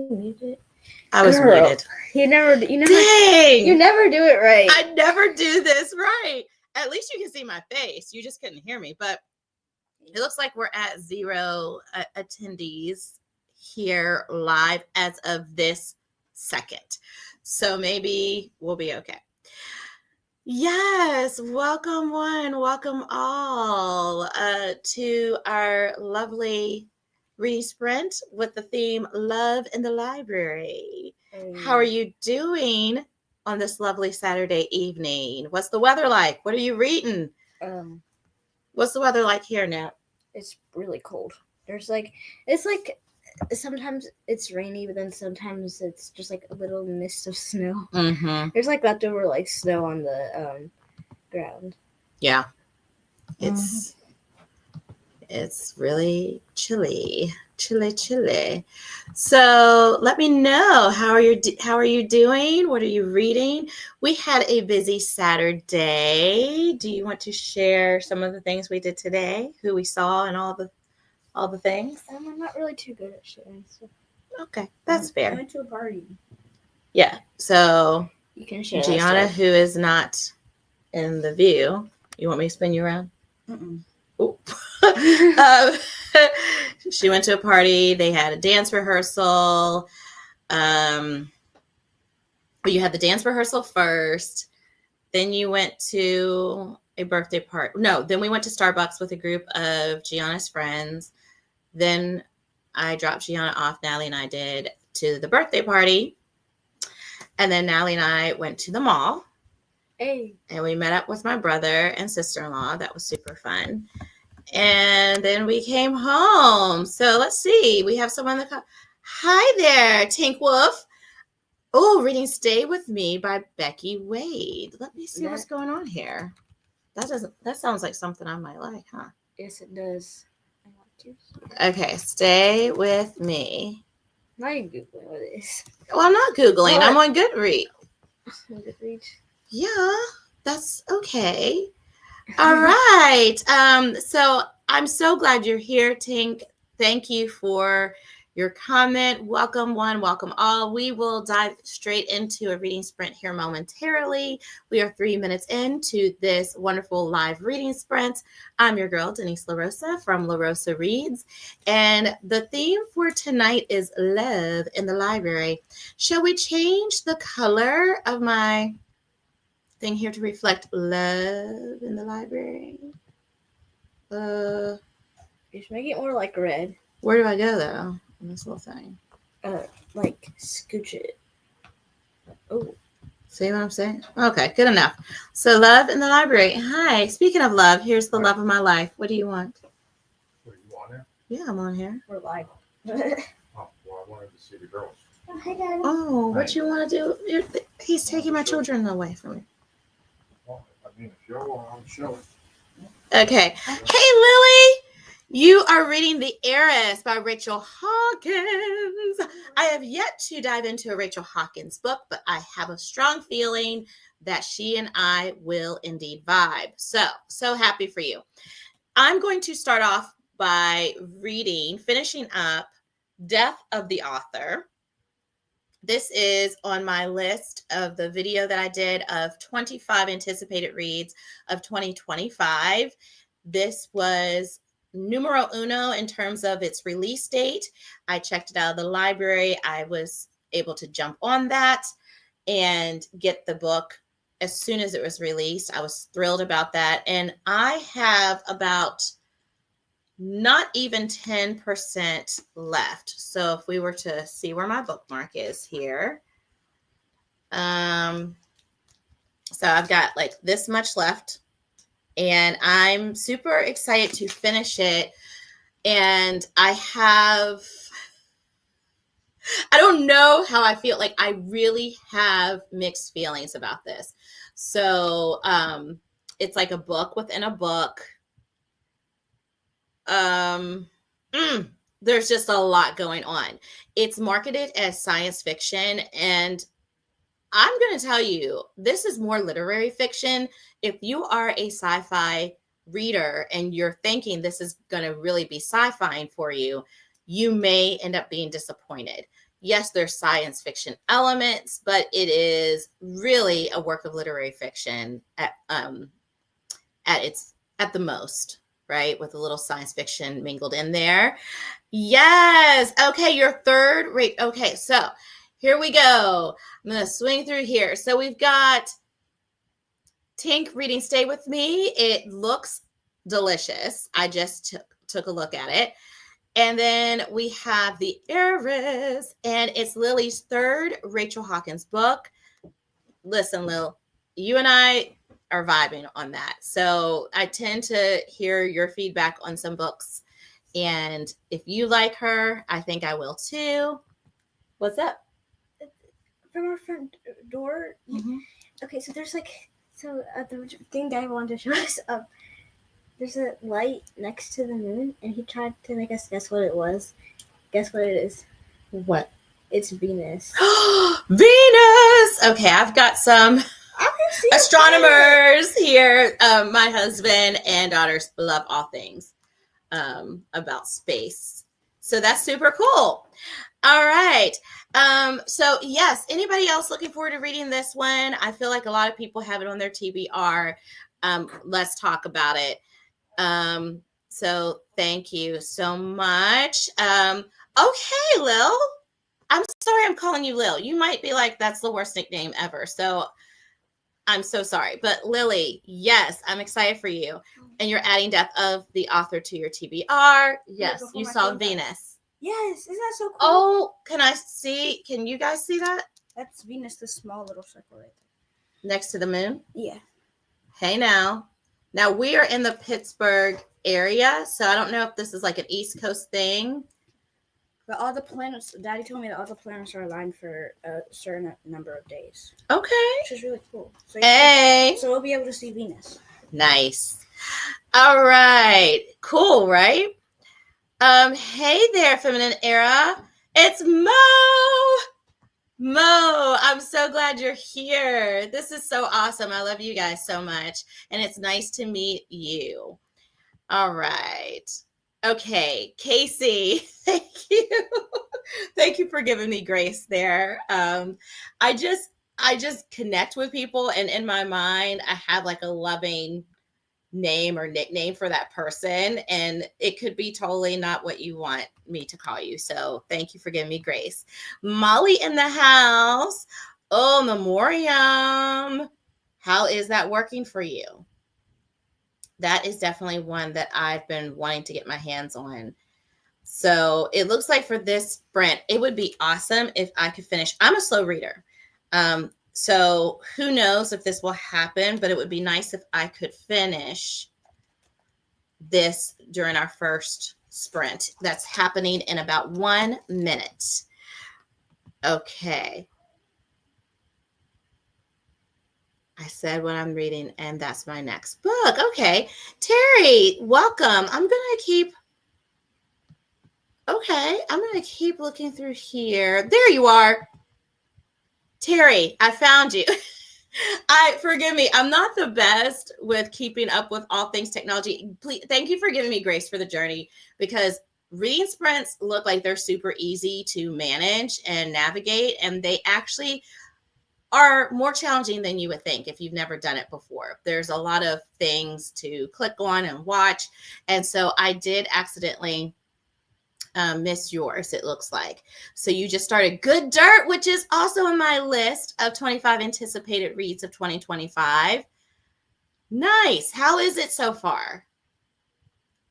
muted? I was muted. You never Dang! You never do it right. I never do this right. At least you can see my face. You just couldn't hear me. But it looks like we're at 0 attendees here live as of this second. So maybe we'll be okay. Yes, welcome one, welcome all to our lovely reading sprint with the theme Love in the Library. How are you doing on this lovely Saturday evening? What's the weather like? What are you reading? What's the weather like here now? It's really cold. It's like sometimes it's rainy, but then sometimes it's just like a little mist of snow. Mm-hmm. There's like leftover like snow on the ground. Yeah, it's really chilly. So let me know, how are you doing? What are you reading? We had a busy Saturday. Do you want to share some of the things we did today, who we saw, and all the things? I'm not really too good at sharing stuff. Okay, that's fair. I went to a party. Yeah, so you can share Gianna, who is not in the view, you want me to spin you around? She went to a party. They had a dance rehearsal. You had the dance rehearsal first. Then you went to a birthday party. No, then we went to Starbucks with a group of Gianna's friends. Then I dropped Gianna off, Natalie and I did, to the birthday party. And then Natalie and I went to the mall. Hey. And we met up with my brother and sister-in-law. That was super fun. And then we came home. So let's see. We have someone that Hi there, Tink Wolf. Oh, reading Stay With Me by Becky Wade. Let me see what's going on here. That sounds like something I might like, huh? Yes, it does. I want to. Okay, Stay With Me. Now you're Googling what it is. Well, I'm not Googling. What? I'm on Goodreads. Goodreads? Yeah, that's okay. All right. So I'm so glad you're here, Tink. Thank you for your comment. Welcome one, welcome all. We will dive straight into a reading sprint here momentarily. We are 3 minutes into this wonderful live reading sprint. I'm your girl, Denise LaRosa from LaRosa Reads. And the theme for tonight is Love in the Library. Shall we change the color of my thing here to reflect love in the library? Just make it more like red. Where do I go though in this little thing? Like scooch it. Oh, see what I'm saying? Okay, good enough. So love in the library. Hi. Speaking of love, here's the love of my life. What do you want? What, you on there? Yeah, I'm on here. we're live. Oh, well, I wanted to see the girls. Oh, hi, Daddy. Oh, what Hi. you want to do? He's taking my children away from me. Well, I mean, if you're on, show it. Okay. Hey, Lily. You are reading The Heiress by Rachel Hawkins. I have yet to dive into a Rachel Hawkins book, but I have a strong feeling that she and I will indeed vibe. So happy for you. I'm going to start off by finishing up Death of the Author. This is on my list of the video that I did of 25 anticipated reads of 2025. This was numero uno in terms of its release date. I checked it out of the library. I was able to jump on that and get the book as soon as it was released. I was thrilled about that. And I have about not even 10% left. So if we were to see where my bookmark is here. So I've got like this much left. And I'm super excited to finish it. And I don't know how I feel. Like I really have mixed feelings about this. So it's like a book within a book. There's just a lot going on. It's marketed as science fiction, and I'm going to tell you, this is more literary fiction. If you are a sci-fi reader and you're thinking this is going to really be sci-fi for you, you may end up being disappointed. yes, there's science fiction elements, but it is really a work of literary fiction at the most, right? With a little science fiction mingled in there. Yes. Okay, your third rate. Okay, so here we go. I'm gonna swing through here. So we've got Tink reading Stay With Me. It looks delicious. I just took a look at it. And then we have The Heiress, and it's Lily's third Rachel Hawkins book. Listen, Lil, you and I are vibing on that. So I tend to hear your feedback on some books. And if you like her, I think I will too. What's up? From our front door. Mm-hmm. Okay, so there's like, so the thing that I wanted to show us, there's a light next to the moon, and he tried to make us guess what it was. Guess what it is? What? It's Venus. Venus! Okay, I've got some astronomers here. My husband and daughters love all things about space. So that's super cool. All right. So yes, anybody else looking forward to reading this one? I feel like a lot of people have it on their TBR. Let's talk about it. So thank you so much. Okay, Lil. I'm sorry I'm calling you Lil. You might be like, that's the worst nickname ever. So I'm so sorry. But Lily, yes, I'm excited for you. And you're adding Death of the Author to your TBR. Yes, you saw Venus. Yes, isn't that so cool? Oh, can I see? Can you guys see that? That's Venus, the small little circle right there. Next to the moon? Yeah. Hey now. Now we are in the Pittsburgh area. So I don't know if this is like an East Coast thing. But all the planets, Daddy told me that all the planets are aligned for a certain number of days. Okay. Which is really cool. So hey. So we'll be able to see Venus. Nice. All right. Cool, right? Hey there, Feminine Era. It's Mo. Mo, I'm so glad you're here. This is so awesome. I love you guys so much. And it's nice to meet you. All right. Okay, Casey, thank you. Thank you for giving me grace there. I just connect with people, and in my mind, I have like a loving name or nickname for that person, and it could be totally not what you want me to call you. So thank you for giving me grace. Molly in the house. Oh, Memoriam. How is that working for you? That is definitely one that I've been wanting to get my hands on. So it looks like for this sprint, it would be awesome if I could finish. I'm a slow reader. So who knows if this will happen, but it would be nice if I could finish this during our first sprint. That's happening in about 1 minute. Okay. I said what I'm reading, and that's my next book. Okay. Terry, welcome. I'm going to keep looking through here. There you are. Terry, I found you. Forgive me. I'm not the best with keeping up with all things technology. Please, thank you for giving me grace for the journey, because reading sprints look like they're super easy to manage and navigate, and they actually are more challenging than you would think if you've never done it before. There's a lot of things to click on and watch. And so I did accidentally miss yours, it looks like. So you just started Good Dirt, which is also on my list of 25 anticipated reads of 2025. Nice. How is it so far?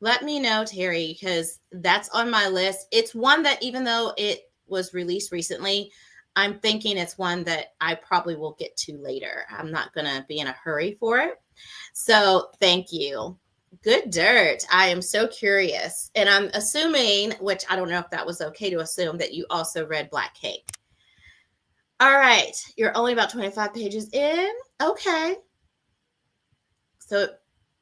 Let me know, Terry, because that's on my list. It's one that, even though it was released recently, I'm thinking it's one that I probably will get to later. I'm not going to be in a hurry for it. So thank you. Good Dirt. I am so curious. And I'm assuming, which I don't know if that was okay to assume, that you also read Black Cake. All right. You're only about 25 pages in. Okay. So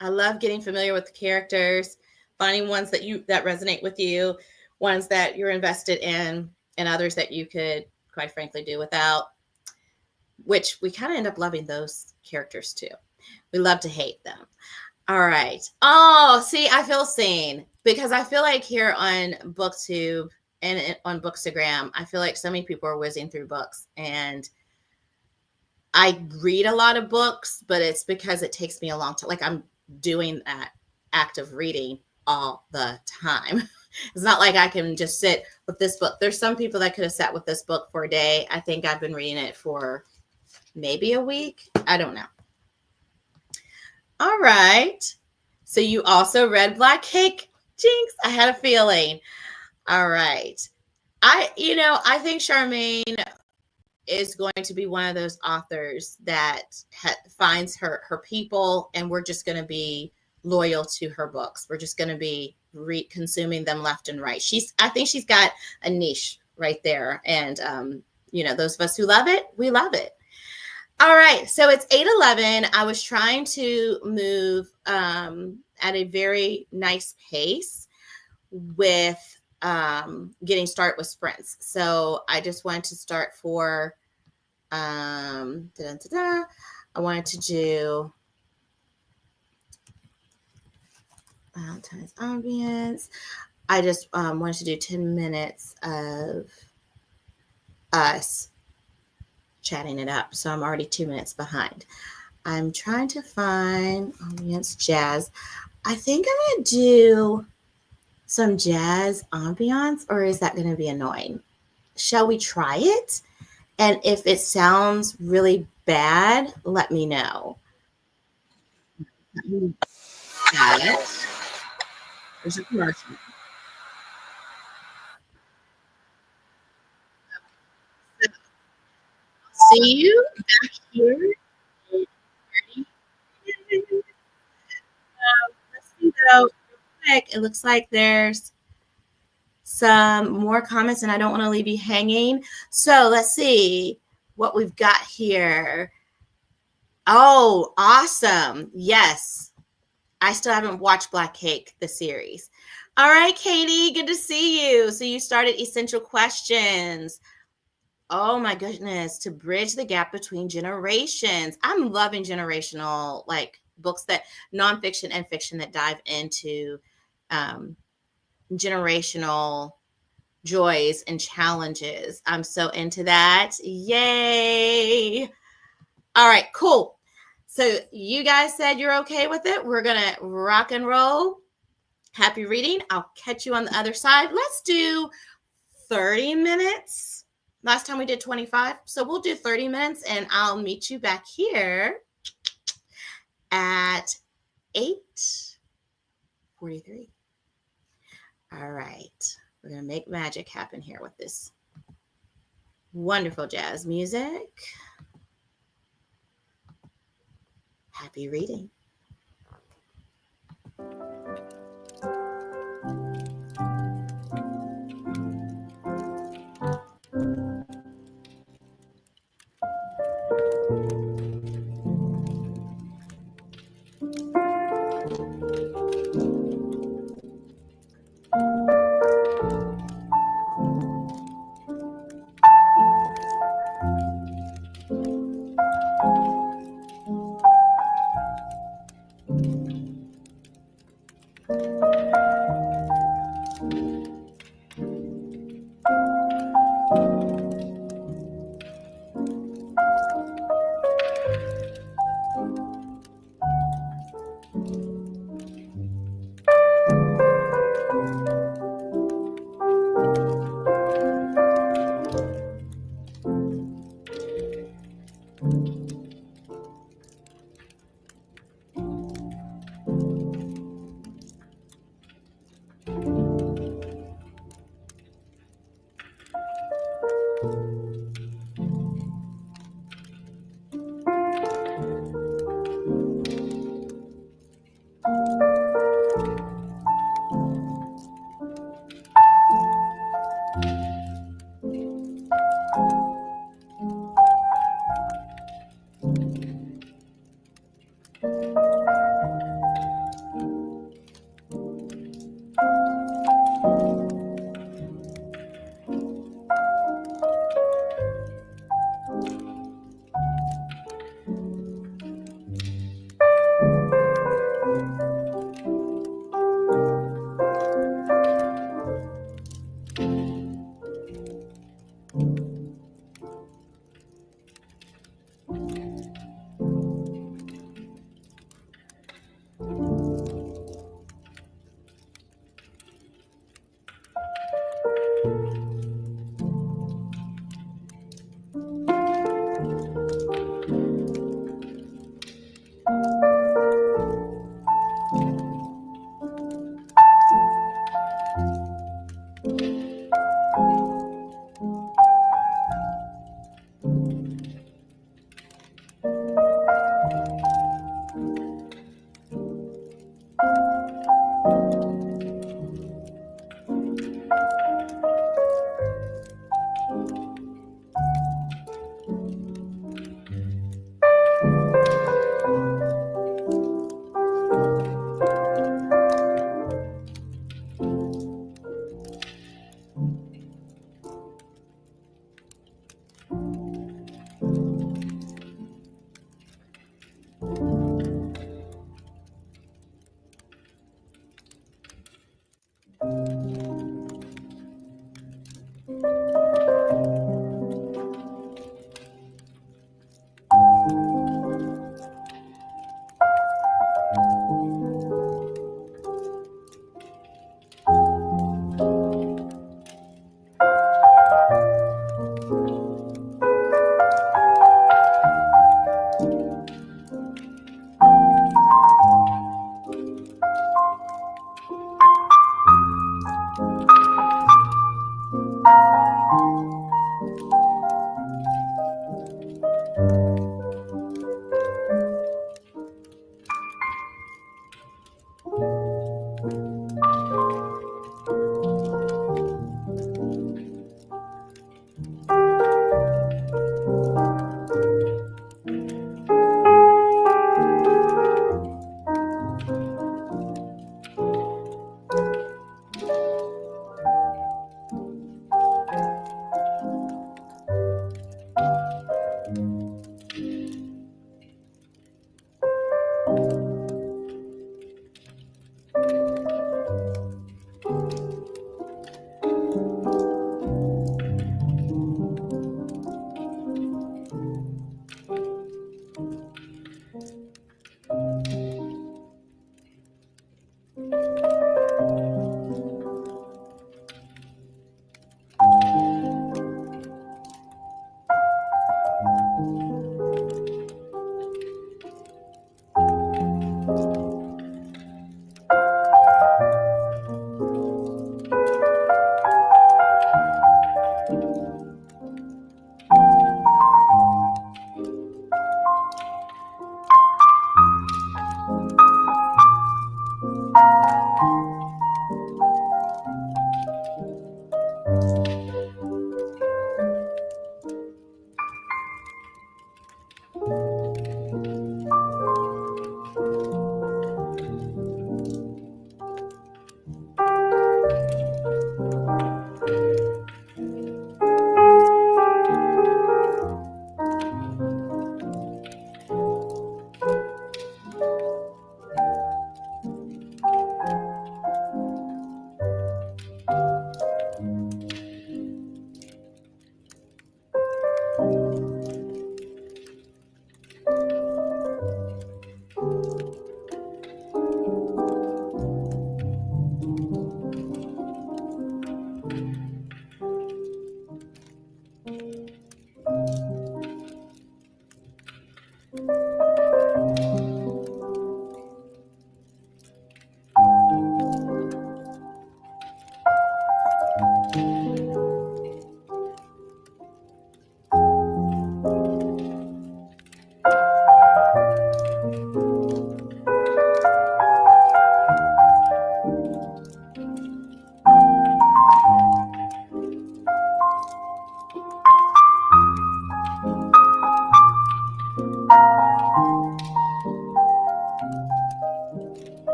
I love getting familiar with the characters, finding ones that resonate with you, ones that you're invested in, and others that you could, quite frankly, do without, which we kind of end up loving those characters too. We love to hate them. All right. Oh, see, I feel seen, because I feel like here on BookTube and on Bookstagram, I feel like so many people are whizzing through books, and I read a lot of books, but it's because it takes me a long time. Like I'm doing that act of reading all the time. It's not like I can just sit with this book. There's some people that could have sat with this book for a day. I think I've been reading it for maybe a week. I don't know. All right. So you also read Black Cake, Jinx? I had a feeling. All right. I think Charmaine is going to be one of those authors that finds her people, and we're just going to be loyal to her books. We're just going to be consuming them left and right. I think she's got a niche right there. And, those of us who love it, we love it. All right. So it's 8:11. I was trying to move at a very nice pace with getting started with sprints. So I just wanted to start for I wanted to do Valentine's ambience. I just wanted to do 10 minutes of us chatting it up. So I'm already 2 minutes behind. I'm trying to find ambience jazz. I think I'm going to do some jazz ambiance, or is that going to be annoying? Shall we try it? And if it sounds really bad, let me know. Got it. There's a commercial. See you back here. Let's see though, real quick. It looks like there's some more comments, and I don't want to leave you hanging. So let's see what we've got here. Oh, awesome. Yes. I still haven't watched Black Cake, the series. All right, Katie, good to see you. So you started Essential Questions. Oh my goodness, to bridge the gap between generations. I'm loving generational books, that nonfiction and fiction that dive into generational joys and challenges. I'm so into that. Yay. All right, cool. So you guys said you're okay with it. We're going to rock and roll. Happy reading. I'll catch you on the other side. Let's do 30 minutes. Last time we did 25. So we'll do 30 minutes, and I'll meet you back here at 8:43. All right. We're going to make magic happen here with this wonderful jazz music. Happy reading.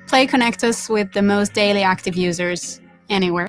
Play connects us with the most daily active users anywhere.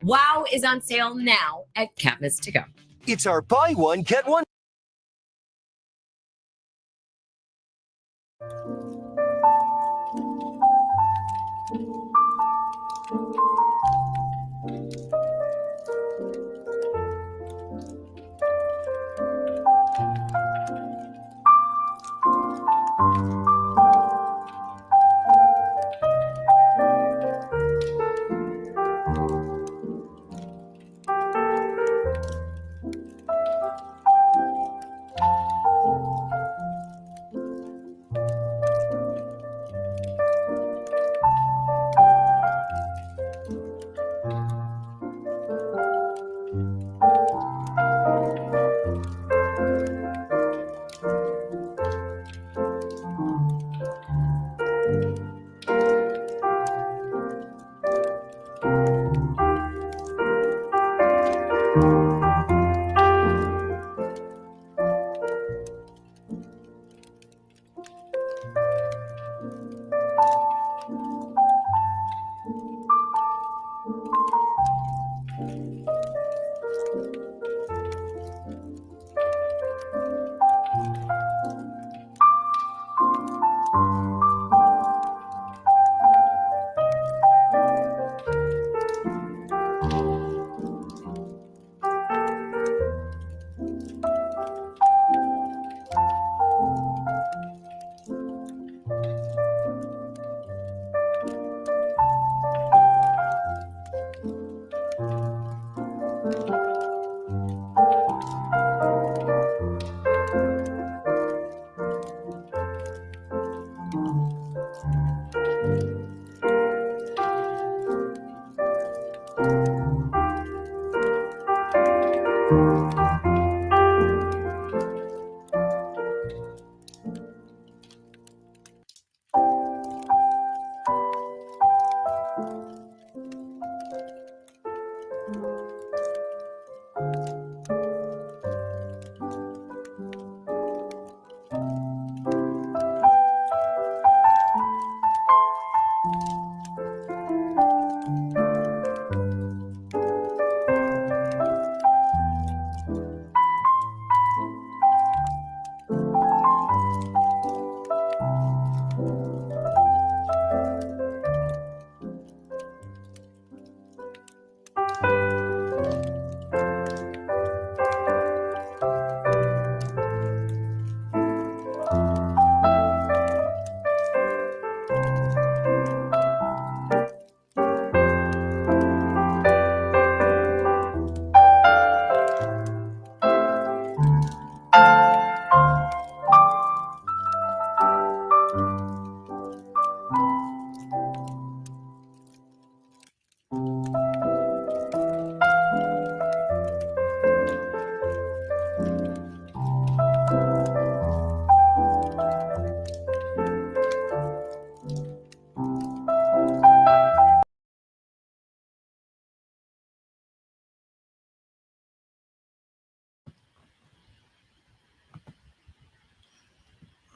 Wow is on sale now at Campus to Go. It's our buy one, get one.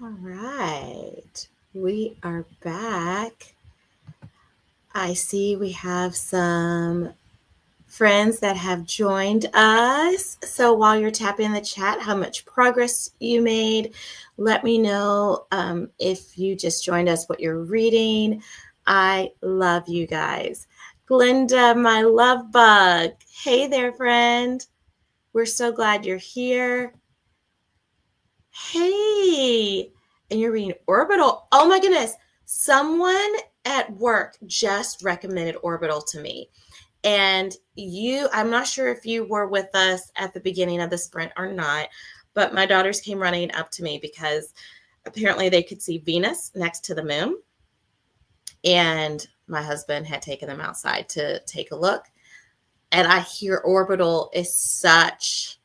All right, we are back. I see we have some friends that have joined us. So while you're tapping the chat, how much progress you made, let me know if you just joined us, what you're reading. I love you guys. Glinda, my love bug. Hey there, friend. We're so glad you're here. Hey, and you're reading Orbital. Oh my goodness. Someone at work just recommended Orbital to me. And I'm not sure if you were with us at the beginning of the sprint or not, but my daughters came running up to me because apparently they could see Venus next to the moon. And my husband had taken them outside to take a look. And I hear Orbital is such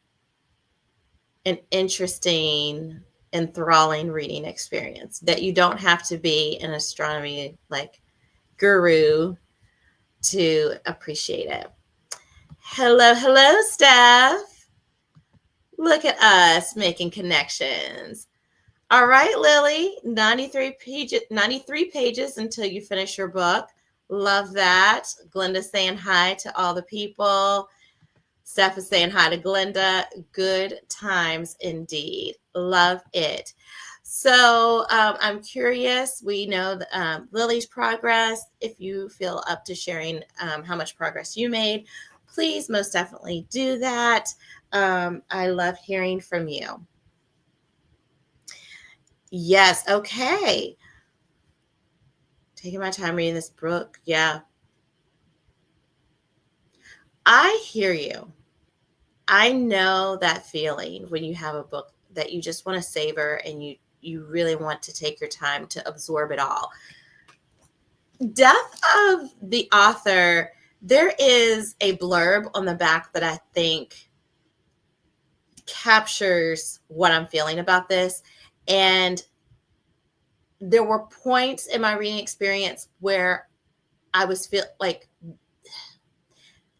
an interesting, enthralling reading experience that you don't have to be an astronomy guru to appreciate it. Hello, Steph. Look at us making connections. All right, Lily, 93 pages until you finish your book. Love that. Glenda's saying hi to all the people. Steph is saying hi to Glenda. Good times indeed. Love it. So I'm curious. We know Lily's progress. If you feel up to sharing how much progress you made, please most definitely do that. I love hearing from you. Yes. Okay. Taking my time reading this book. Yeah. I hear you. I know that feeling when you have a book that you just want to savor and you really want to take your time to absorb it all. Death of the author, there is a blurb on the back that I think captures what I'm feeling about this. And there were points in my reading experience where I was like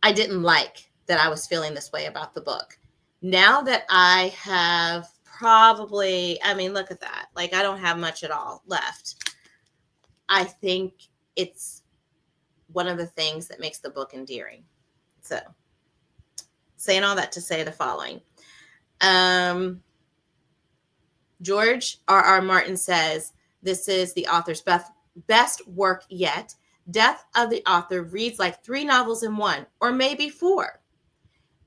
I didn't like that I was feeling this way about the book. Now that I have probably, I mean, look at that. Like, I don't have much at all left. I think it's one of the things that makes the book endearing. So, saying all that to say the following. George R.R. Martin says, this is the author's best work yet. Death of the author reads like 3 novels in one, or maybe 4.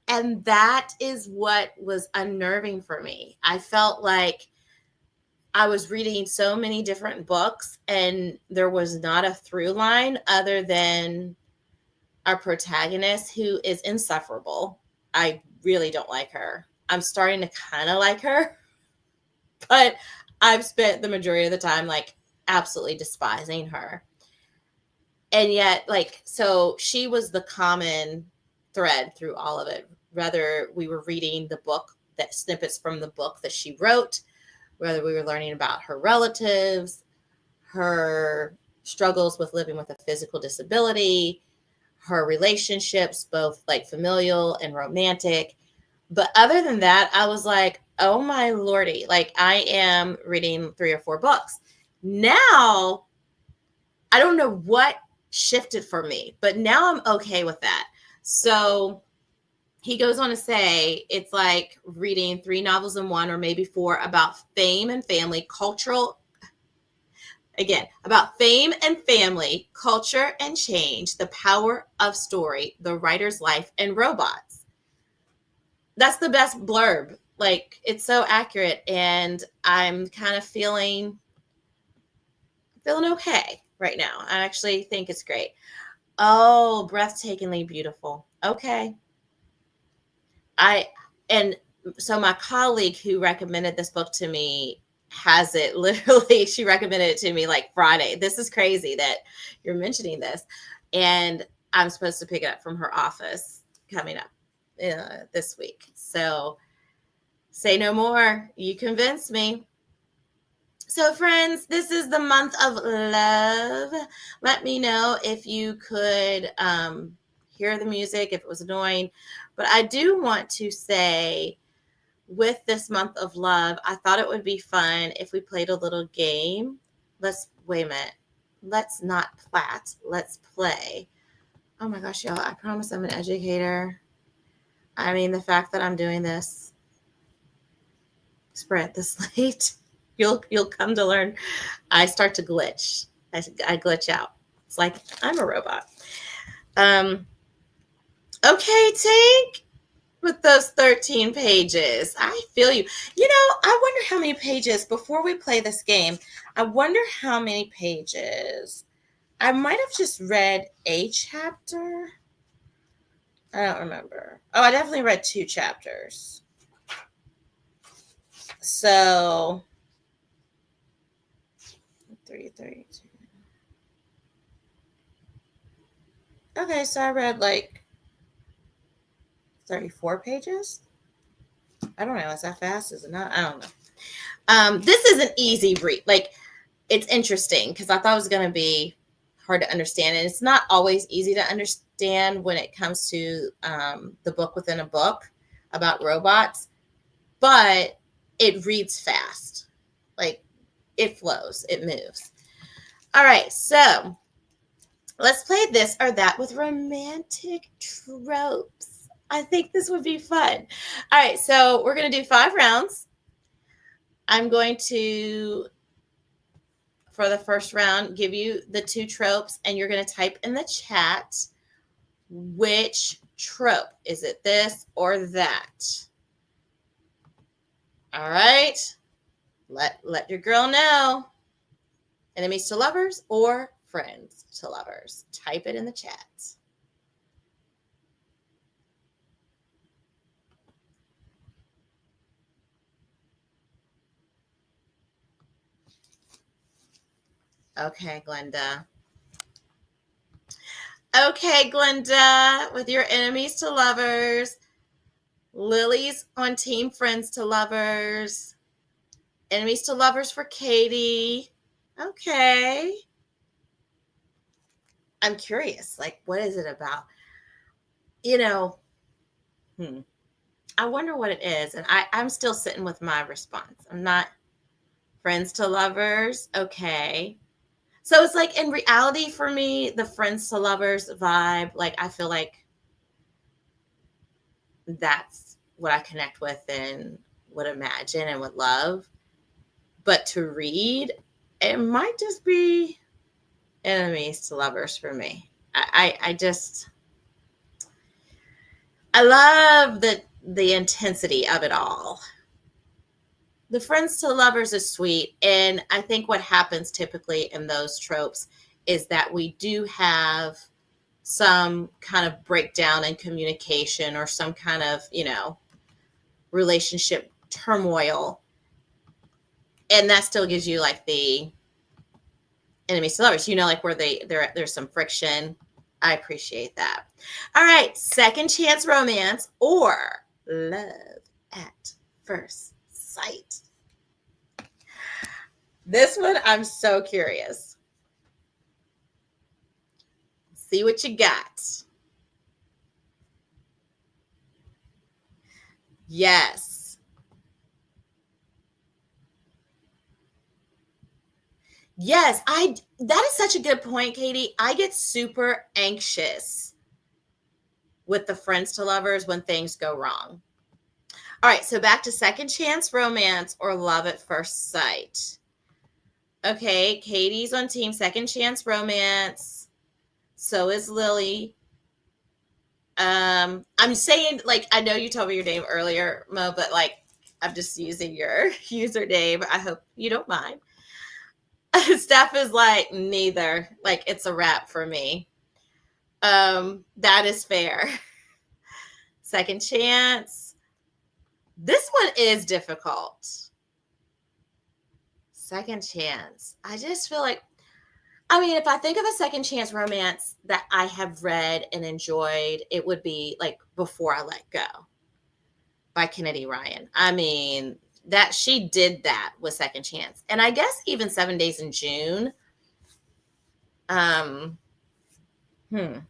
And that is what was unnerving for me. I felt like I was reading so many different books and there was not a through line other than our protagonist, who is insufferable. I really don't like her. I'm starting to kind of like her, but I've spent the majority of the time like absolutely despising her. And yet, like, so she was the common thread through all of it. Whether we were reading the book, that snippets from the book that she wrote, whether we were learning about her relatives, her struggles with living with a physical disability, her relationships, both like familial and romantic. But other than that, I was like, oh my Lordy, like I am reading 3 or 4 books. Now, I don't know what shifted for me, but now I'm okay with that. So he goes on to say it's like reading 3 novels in one, or maybe 4, about fame and family, about fame and family, culture and change, the power of story, the writer's life, and robots. That's the best blurb. Like, it's so accurate, and I'm kind of feeling okay right now. I actually think it's great. Oh, breathtakingly beautiful. Okay. And so my colleague who recommended this book to me has it literally, she recommended it to me like Friday. This is crazy that you're mentioning this. And I'm supposed to pick it up from her office coming up this week. So say no more. You convinced me. So friends, this is the month of love. Let me know if you could hear the music, if it was annoying. But I do want to say, with this month of love, I thought it would be fun if we played a little game. Wait a minute. Let's not plat. Let's play. Oh my gosh, y'all. I promise I'm an educator. I mean, the fact that I'm doing this spread this late, you'll come to learn. I start to glitch. I glitch out. It's like I'm a robot. Okay, Tank. With those 13 pages. I feel you. You know, I wonder how many pages, before we play this game, I wonder how many pages. I might have just read a chapter. I don't remember. Oh, I definitely read 2 chapters. So, 332. Okay, so I read like 34 pages. I don't know. Is that fast? Is it not? I don't know. This is an easy read. Like, it's interesting because I thought it was going to be hard to understand. And it's not always easy to understand when it comes to the book within a book about robots. But it reads fast. Like, it flows. It moves. All right. So, Let's play this or that with romantic tropes. I think this would be fun. All right, so we're going to do 5 rounds. I'm going to, for the first round, give you the 2 tropes, and you're going to type in the chat which trope. Is it this or that? All right. Let your girl know. Enemies to lovers or friends to lovers? Type it in the chat. Okay, Glenda. Okay, Glenda, with your enemies to lovers. Lily's on team friends to lovers. Enemies to lovers for Katie. Okay. I'm curious, like, what is it about? You know, I wonder what it is. And I'm still sitting with my response. I'm not friends to lovers. Okay. So it's like in reality for me, the friends to lovers vibe, like I feel like that's what I connect with and would imagine and would love. But to read, it might just be enemies to lovers for me. I love the intensity of it all. The friends to lovers is sweet. And I think what happens typically in those tropes is that we do have some kind of breakdown in communication or some kind of, relationship turmoil. And that still gives you like the enemies to lovers, like where there's some friction. I appreciate that. All right. Second chance romance or love at first sight. This one, I'm so curious. See what you got. Yes. Yes, that is such a good point, Katie. I get super anxious with the friends to lovers when things go wrong. All right, so back to second chance romance or love at first sight. Okay, Katie's on team second chance romance. So is Lily. I'm saying, like, I know you told me your name earlier, Mo, but like I'm just using your username. I hope you don't mind. Steph is like, neither. Like, it's a wrap for me. That is fair. Second chance. This one is difficult. Second chance. I just feel like, if I think of a second chance romance that I have read and enjoyed, it would be like Before I Let Go by Kennedy Ryan. That she did that with second chance. And I guess even 7 Days in June. I don't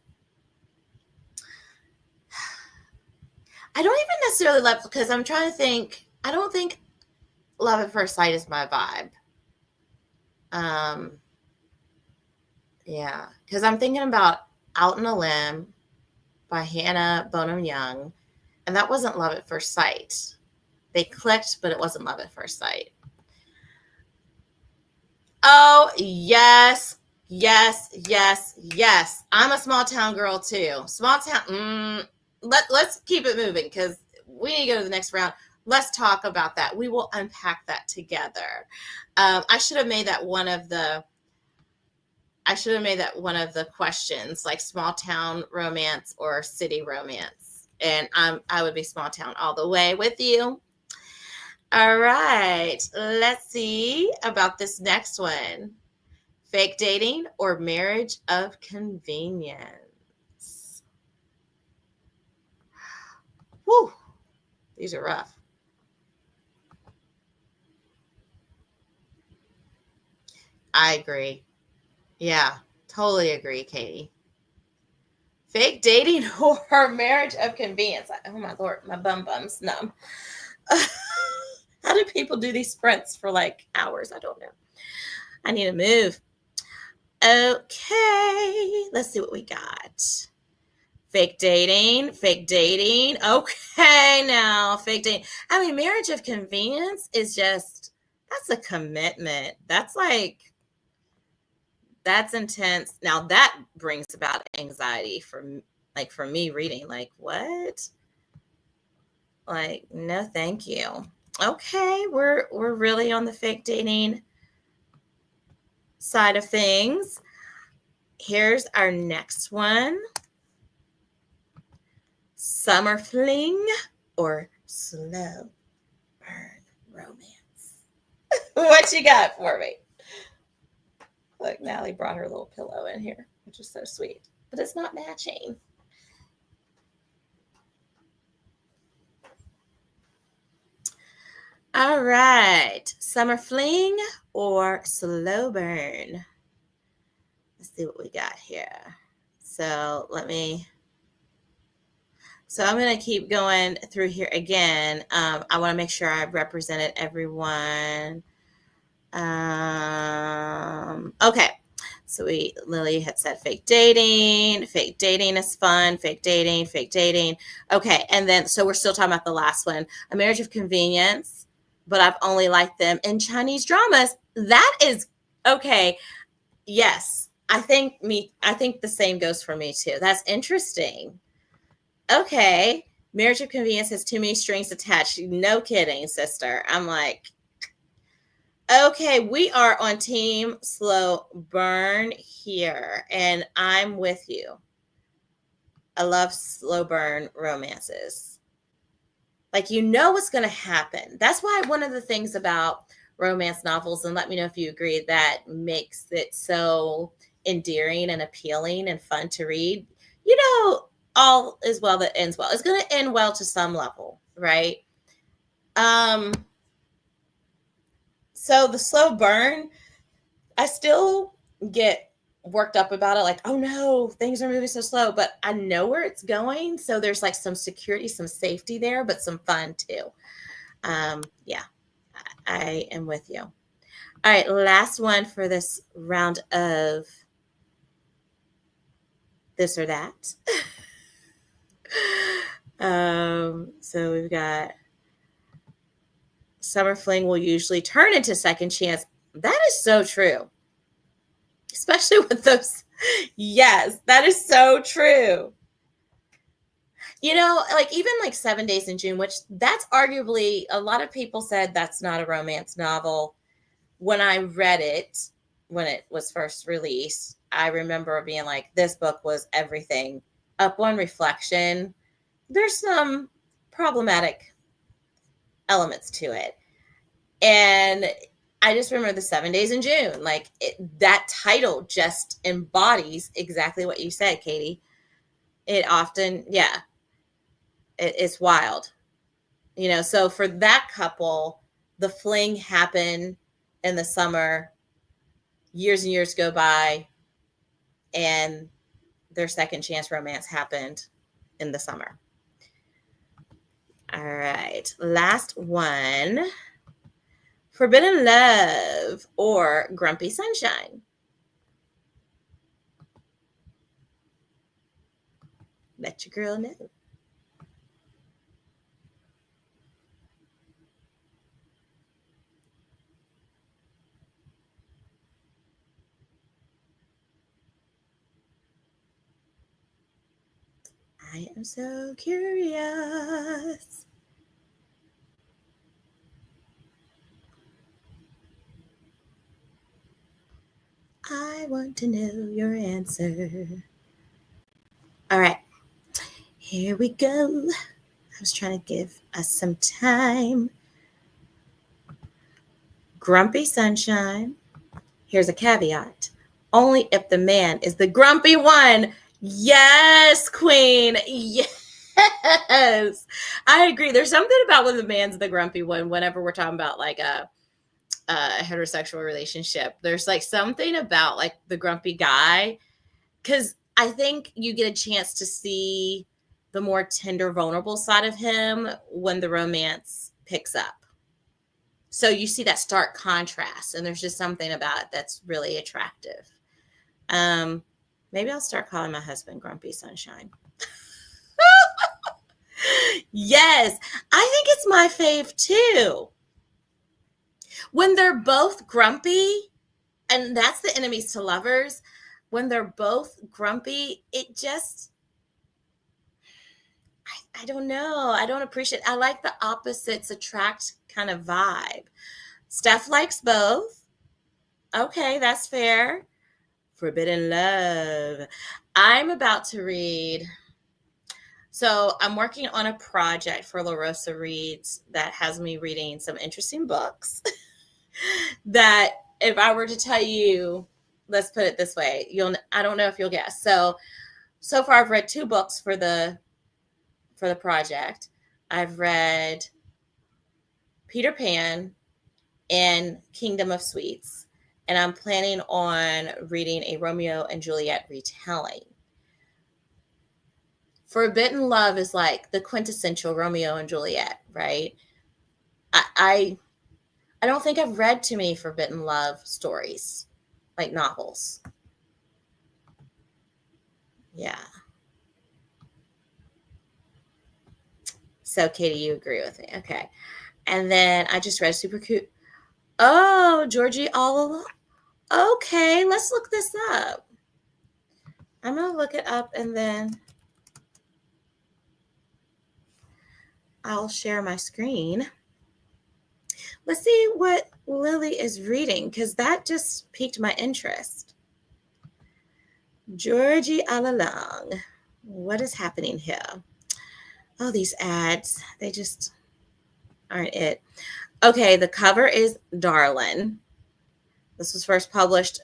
even necessarily love, because I'm trying to think. I don't think love at first sight is my vibe. Yeah, because I'm thinking about Out on a Limb by Hannah Bonham Young, and that wasn't love at first sight. They clicked, but it wasn't love at first sight. Oh, yes, yes, yes, yes. I'm a small town girl too. Small town. Let's keep it moving because we need to go to the next round. Let's talk about that. We will unpack that together. I should have made that one of the questions, like small town romance or city romance. And I would be small town all the way with you. All right. Let's see about this next one. Fake dating or marriage of convenience. Whew. These are rough. I agree. Yeah, totally agree, Katie. Fake dating or marriage of convenience. Oh my Lord, my bum's numb. How do people do these sprints for like hours? I don't know. I need to move. Okay, let's see what we got. Fake dating. Okay, now fake dating. I mean, marriage of convenience is just, that's a commitment. That's intense. Now that brings about anxiety for me reading. Like, what? Like, no, thank you. Okay, we're really on the fake dating side of things. Here's our next one. Summer fling or slow burn romance. What you got for me? Look, Natalie brought her little pillow in here, which is so sweet, but it's not matching. All right, summer fling or slow burn. Let's see what we got here. So I'm going to keep going through here again. I want to make sure I've represented everyone. Okay. So Lily had said fake dating. Fake dating is fun. Fake dating. Okay. And then, so we're still talking about the last one, a marriage of convenience, but I've only liked them in Chinese dramas. That is okay. Yes. I think the same goes for me too. That's interesting. Okay. Marriage of convenience has too many strings attached. No kidding, sister. I'm like, okay, we are on team slow burn here, and I'm with you. I love slow burn romances. Like, you know what's going to happen. That's why one of the things about romance novels, and let me know if you agree, that makes it so endearing and appealing and fun to read. You know, all is well that ends well. It's going to end well to some level, right? So the slow burn, I still get worked up about it. Like, oh no, things are moving so slow, but I know where it's going. So there's like some security, some safety there, but some fun too. Yeah, I am with you. All right, last one for this round of this or that. So we've got summer fling will usually turn into second chance. That is so true. Especially with those. Yes, that is so true. You know, like even like 7 Days in June, which that's arguably, a lot of people said that's not a romance novel. When I read it, when it was first released, I remember being like, this book was everything. Upon reflection, there's some problematic elements to it. And I just remember the 7 Days in June. Like that title just embodies exactly what you said, Katie. It often, it's wild. You know, so for that couple, the fling happened in the summer, years and years go by, and their second chance romance happened in the summer. All right, last one. Forbidden Love or Grumpy Sunshine. Let your girl know. I am so curious. I want to know your answer. All right, here we go. I was trying to give us some time. Grumpy Sunshine. Here's a caveat. Only if the man is the grumpy one. Yes, queen. Yes. I agree. There's something about when the man's the grumpy one, whenever we're talking about like a heterosexual relationship. There's like something about like the grumpy guy, because I think you get a chance to see the more tender, vulnerable side of him when the romance picks up. So you see that stark contrast, and there's just something about it that's really attractive. Maybe I'll start calling my husband Grumpy Sunshine. Yes, I think it's my fave too. When they're both grumpy, and that's the enemies to lovers, when they're both grumpy, it just, I don't know. I don't appreciate, I like the opposites attract kind of vibe. Steph likes both. Okay, that's fair. Forbidden Love. I'm about to read. So I'm working on a project for LaRosa Reads that has me reading some interesting books that if I were to tell you, let's put it this way, I don't know if you'll guess. So far I've read 2 books for the project. I've read Peter Pan and Kingdom of Sweets, and I'm planning on reading a Romeo and Juliet retelling. Forbidden Love is like the quintessential Romeo and Juliet, right? I don't think I've read too many Forbidden Love stories, like novels. Yeah. So, Katie, you agree with me. Okay. And then I just read super cute. Oh, Georgie all along. Okay, let's look this up. I'm going to look it up and then I'll share my screen. Let's see what Lily is reading because that just piqued my interest. Georgie all along. What is happening here? Oh, these ads, they just aren't it. Okay, the cover is Darlin. This was first published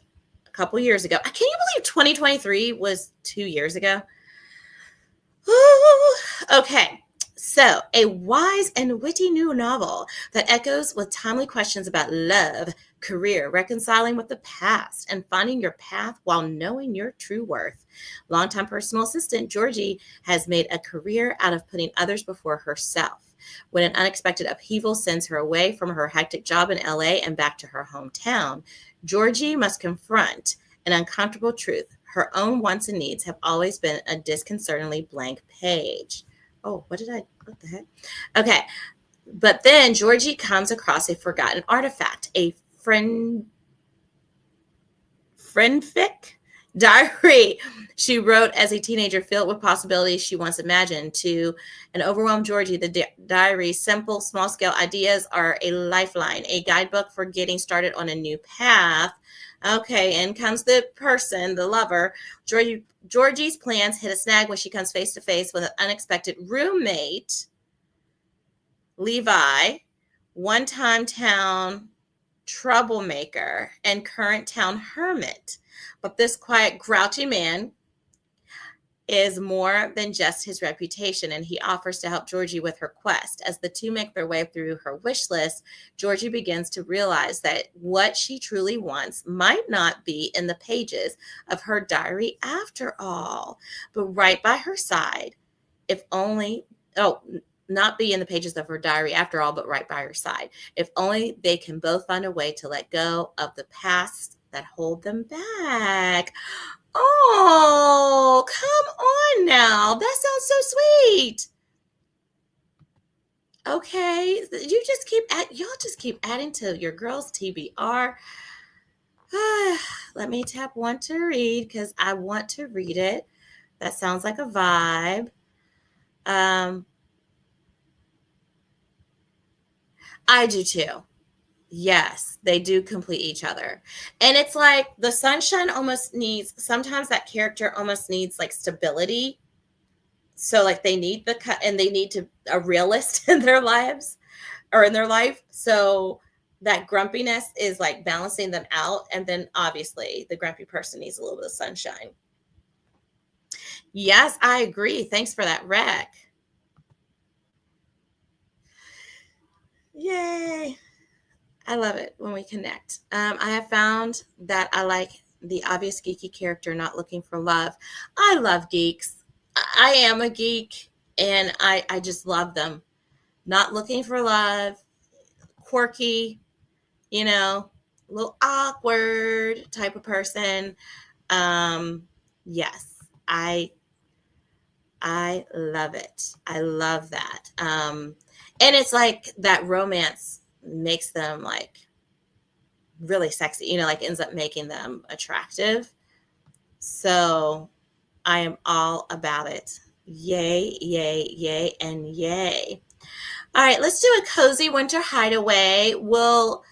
a couple years ago. Can you believe 2023 was 2 years ago? Ooh, okay. So, a wise and witty new novel that echoes with timely questions about love, career, reconciling with the past, and finding your path while knowing your true worth. Longtime personal assistant Georgie has made a career out of putting others before herself. When an unexpected upheaval sends her away from her hectic job in LA and back to her hometown, Georgie must confront an uncomfortable truth. Her own wants and needs have always been a disconcertingly blank page. Oh, what the heck? Okay. But then Georgie comes across a forgotten artifact, a friendfic diary she wrote as a teenager, filled with possibilities she once imagined. To an overwhelmed Georgie, the diary's simple, small-scale ideas are a lifeline, a guidebook for getting started on a new path. Okay, in comes the person, the lover. Georgie's plans hit a snag when she comes face to face with an unexpected roommate, Levi, one-time town troublemaker and current town hermit. But this quiet, grouchy man is more than just his reputation, and he offers to help Georgie with her quest. As the two make their way through her wish list, Georgie begins to realize that what she truly wants might not be in the pages of her diary after all, but right by her side, not be in the pages of her diary after all, but right by her side. If only they can both find a way to let go of the past that hold them back. Oh, come on now. That sounds so sweet. Okay. Y'all just keep adding to your girl's TBR. Let me tap one to read because I want to read it. That sounds like a vibe. I do too. Yes, they do complete each other. And it's like the sunshine sometimes that character almost needs like stability. So like they need and they need a realist in their lives or in their life. So that grumpiness is like balancing them out. And then obviously the grumpy person needs a little bit of sunshine. Yes, I agree. Thanks for that rec. Yay. I love it when we connect. I have found that I like the obvious geeky character not looking for love. I love geeks. I am a geek, and I just love them. Not looking for love, quirky, a little awkward type of person. Yes, I love it. I love that. And it's like that romance makes them like really sexy, you know, like ends up making them attractive. So I am all about it. Yay, yay, yay, and yay. All right, let's do a cozy winter hideaway. We'll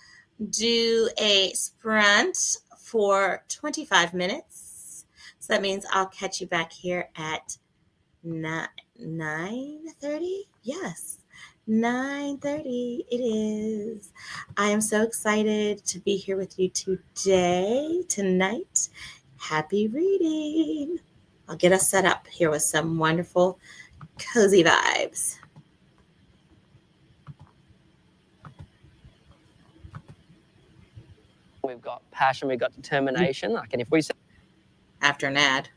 do a sprint for 25 minutes. So that means I'll catch you back here at 9:30. Yes, 9:30 it is. I am so excited to be here with you tonight. Happy reading. I'll get us set up here with some wonderful cozy vibes. We've got passion, we've got determination. Like, and if we say After an ad.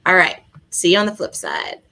All right. See you on the flip side.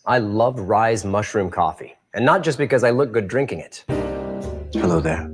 I love Rise mushroom coffee, and not just because I look good drinking it. Hello there.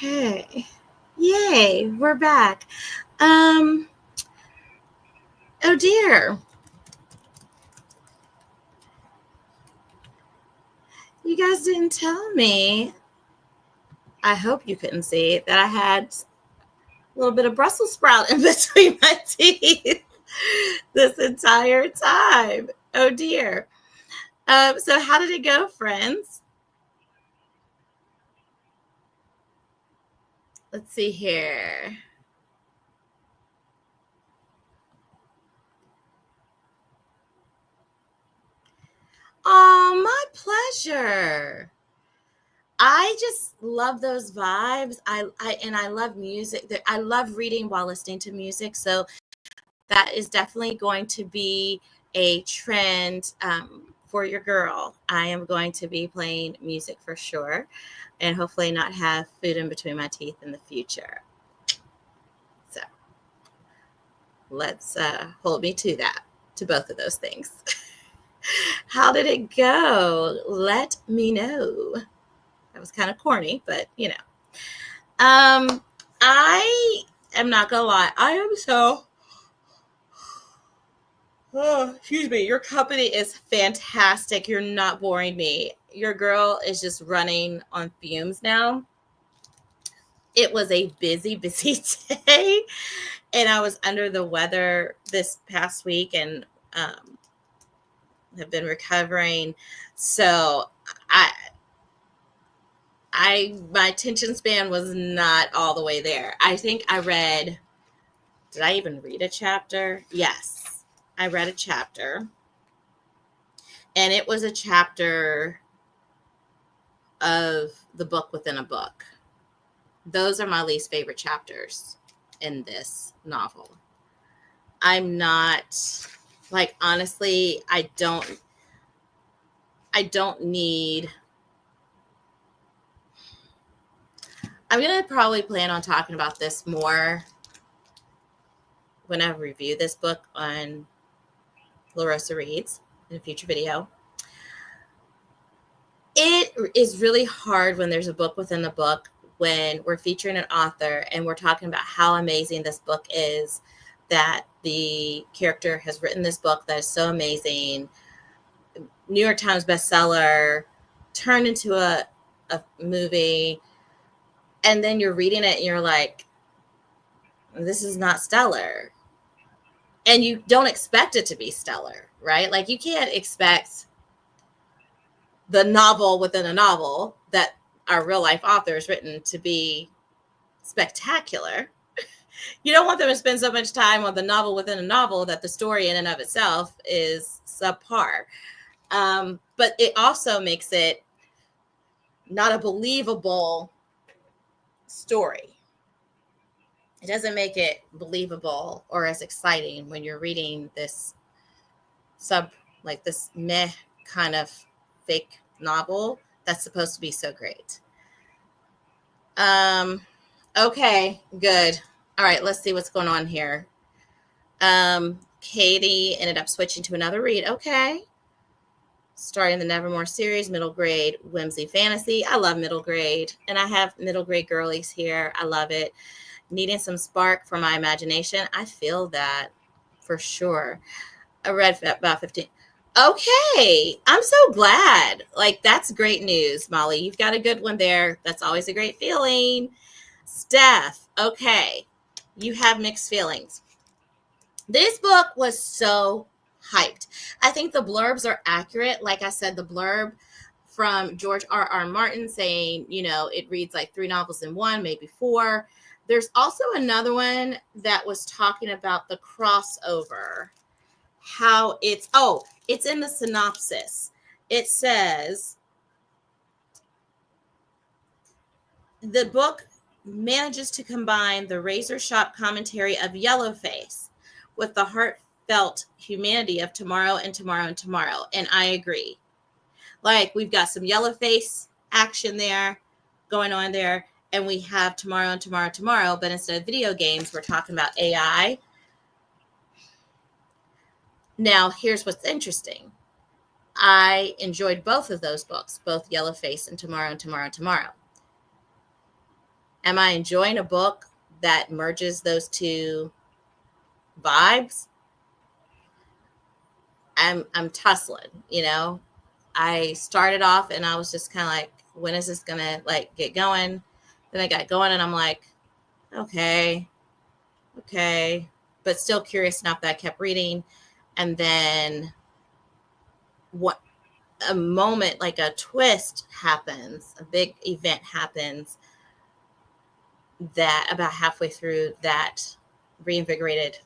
Okay. Yay, we're back. Oh dear. You guys didn't tell me. I hope you couldn't see that I had a little bit of Brussels sprout in between my teeth this entire time. Oh dear. So how did it go, friends? Let's see here. Oh, my pleasure. I just love those vibes. I love music. I love reading while listening to music. So that is definitely going to be a trend for your girl. I am going to be playing music for sure, and hopefully not have food in between my teeth in the future. So let's hold me to that, to both of those things. How did it go? Let me know. That was kind of corny, but you know. I am not gonna lie. I am so. Oh, excuse me. Your company is fantastic. You're not boring me. Your girl is just running on fumes now. It was a busy, busy day, and I was under the weather this past week, and have been recovering. So my attention span was not all the way there. I think I read. Did I even read a chapter? Yes, I read a chapter. And it was a chapter of the book within a book. Those are my least favorite chapters in this novel. I'm not, like, honestly, I don't need. I'm going to probably plan on talking about this more when I review this book on LaRosa Reads in a future video. It is really hard when there's a book within the book, when we're featuring an author and we're talking about how amazing this book is, that the character has written this book that is so amazing, New York Times bestseller, turned into a movie, and then you're reading it and you're like, this is not stellar. And you don't expect it to be stellar, right? Like, you can't expect the novel within a novel that our real life author has written to be spectacular. You don't want them to spend so much time on the novel within a novel that the story in and of itself is subpar. But it also makes it not a believable story. It doesn't make it believable or as exciting when you're reading this this meh kind of fake novel that's supposed to be so great. Okay, good. All right, let's see what's going on here. Katie ended up switching to another read. Okay. Starting the Nevermore series, middle grade whimsy fantasy. I love middle grade, and I have middle grade girlies here. I love it. Needing some spark for my imagination. I feel that for sure. I read about 15. Okay. I'm so glad. Like, that's great news, Molly. You've got a good one there. That's always a great feeling. Steph. Okay. You have mixed feelings. This book was so hyped. I think the blurbs are accurate. Like I said, the blurb from George R.R. Martin saying, you know, it reads like 3 novels in one, maybe 4. There's also another one that was talking about the crossover. How it's in the synopsis. It says the book manages to combine the razor-sharp commentary of Yellowface with the heartfelt humanity of Tomorrow and Tomorrow and Tomorrow. And I agree. Like, we've got some Yellowface action there going on there, and we have Tomorrow and Tomorrow and Tomorrow, but instead of video games, we're talking about AI. Now, here's what's interesting. I enjoyed both of those books, both Yellowface and Tomorrow and Tomorrow and Tomorrow. Am I enjoying a book that merges those two vibes? I'm tussling, you know. I started off and I was just kind of like, when is this gonna like get going? Then I got going and I'm like, okay, but still curious enough that I kept reading. And then what a moment, like a twist happens, a big event happens that about halfway through that reinvigorated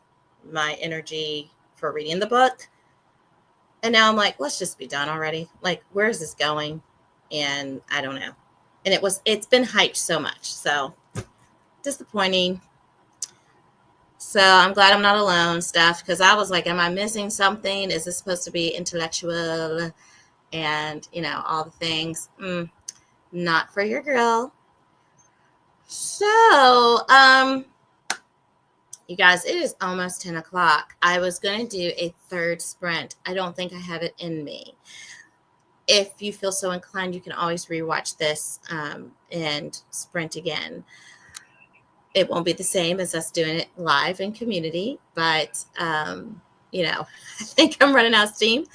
my energy for reading the book. And now I'm like, let's just be done already. Like, where is this going? And I don't know. And it's been hyped so much. So disappointing. So I'm glad I'm not alone, Steph, because I was like, am I missing something? Is this supposed to be intellectual and, all the things? Not for your girl. So, you guys, it is almost 10 o'clock. I was going to do a third sprint. I don't think I have it in me. If you feel so inclined, you can always rewatch this and sprint again. It won't be the same as us doing it live in community, but, I think I'm running out of steam.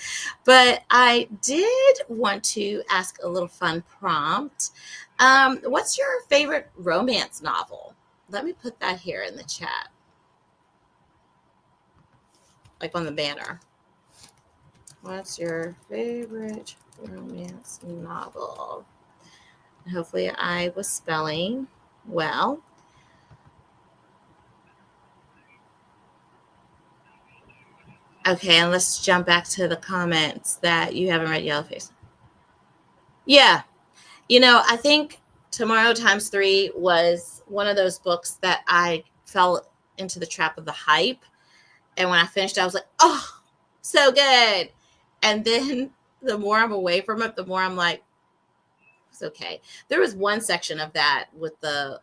But I did want to ask a little fun prompt. What's your favorite romance novel? Let me put that here in the chat, like on the banner. What's your favorite romance novel? Hopefully I was spelling well. Okay, and let's jump back to the comments that you haven't read Yellowface. Yeah, I think Tomorrow Times 3 was one of those books that I fell into the trap of the hype. And when I finished, I was like, oh, so good. And then the more I'm away from it, the more I'm like, it's okay. There was one section of that with the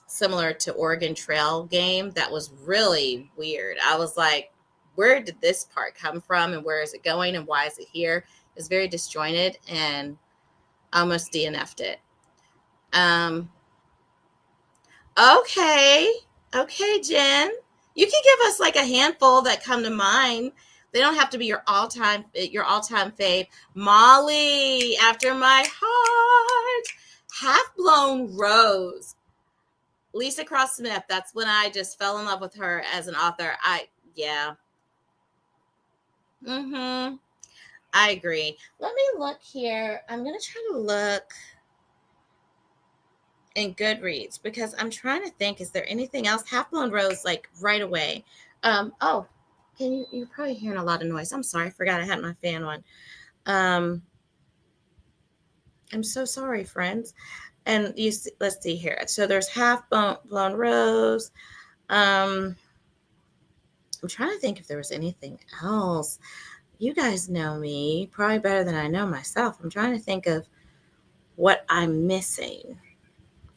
similar to Oregon Trail game that was really weird. I was like, where did this part come from and where is it going and why is it here? It's very disjointed and almost DNF'd it. Okay, Jen. You can give us like a handful that come to mind. They don't have to be your all-time fave. Molly, After My Heart. Half Blown Rose. Lisa Cross Smith. That's when I just fell in love with her as an author. Yeah. I agree. Let me look here. I'm going to try to look in Goodreads because I'm trying to think, is there anything else? Half Blown Rose, like right away. You're probably hearing a lot of noise. I'm sorry. I forgot I had my fan on. I'm so sorry, friends. And let's see here. So there's Half Blown Rose. I'm trying to think if there was anything else. You guys know me probably better than I know myself. I'm trying to think of what I'm missing.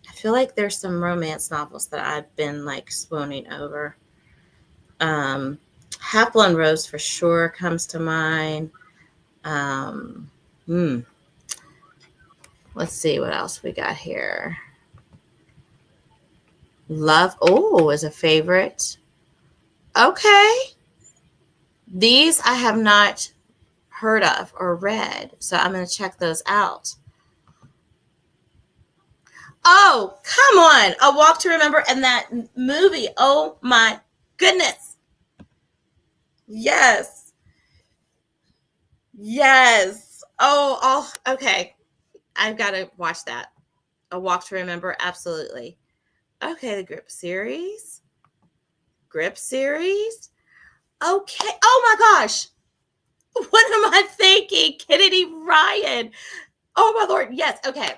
I feel like there's some romance novels that I've been like swooning over. Half Blown Rose for sure comes to mind. Let's see what else we got here. Love, is a favorite. Okay. These I have not heard of or read, so I'm going to check those out. Oh, come on. A Walk to Remember and that movie. Oh, my goodness. Yes. Oh, okay. I've got to watch that. A Walk to Remember. Absolutely. Okay, the Grip series. Okay. Oh, my gosh. What am I thinking? Kennedy Ryan. Oh, my Lord. Yes. Okay.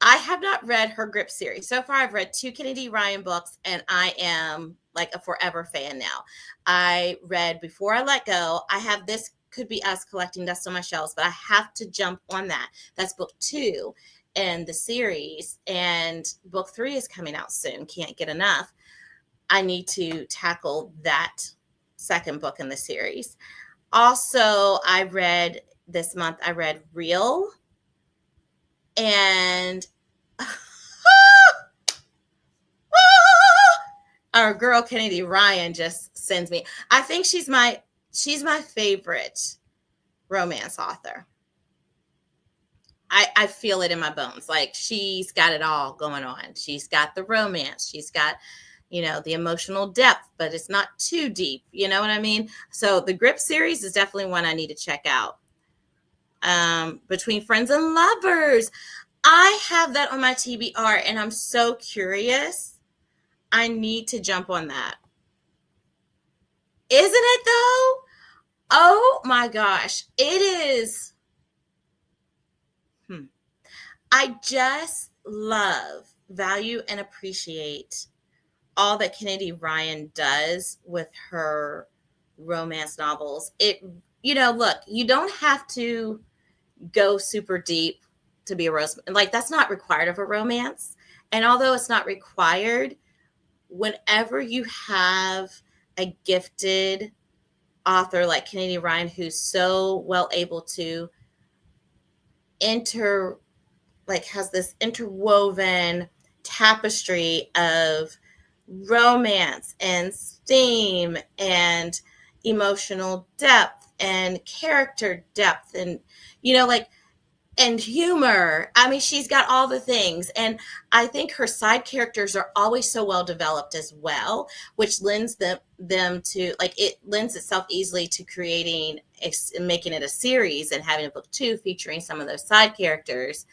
I have not read her Grip series. So far, I've read 2 Kennedy Ryan books, and I am like a forever fan now. I read Before I Let Go. I have This Could Be Us, Collecting Dust on My Shelves, but I have to jump on that. That's book 2 in the series, and book 3 is coming out soon. Can't get enough. I need to tackle that second book in the series. Also, this month, I read Real. And our girl Kennedy Ryan just sends me. I think she's my favorite romance author. I feel it in my bones. Like she's got it all going on. She's got the romance. She's got, the emotional depth, but it's not too deep. You know what I mean? So the Grip series is definitely one I need to check out. Between Friends and Lovers. I have that on my TBR and I'm so curious. I need to jump on that. Isn't it though? Oh my gosh. It is. I just love, value, and appreciate all that Kennedy Ryan does with her romance novels. Look, you don't have to go super deep to be a romance. Like, that's not required of a romance. And although it's not required, whenever you have a gifted author like Kennedy Ryan, who's so well able to has this interwoven tapestry of romance and theme and emotional depth and character depth and and humor. I mean, she's got all the things. And I think her side characters are always so well developed as well, which lends them to, like, it lends itself easily to making it a series and having a book 2 featuring some of those side characters.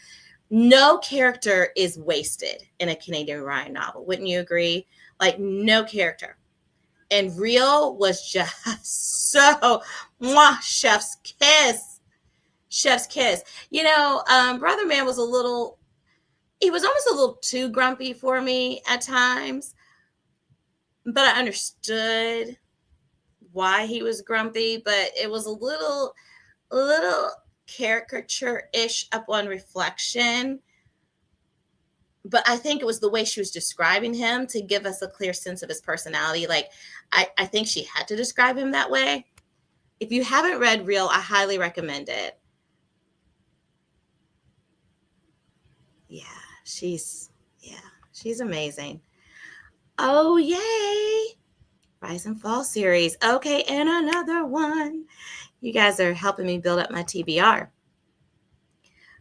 No character is wasted in a Canadian Ryan novel. Wouldn't you agree? Like, no character. And Real was just so chef's kiss. Chef's kiss. Brother Man was almost a little too grumpy for me at times, but I understood why he was grumpy, but it was a little caricature-ish upon reflection. But I think it was the way she was describing him to give us a clear sense of his personality. Like, I think she had to describe him that way. If you haven't read Real, I highly recommend it. She's amazing. Oh, yay. Rise and Fall series. Okay, and another one. You guys are helping me build up my TBR.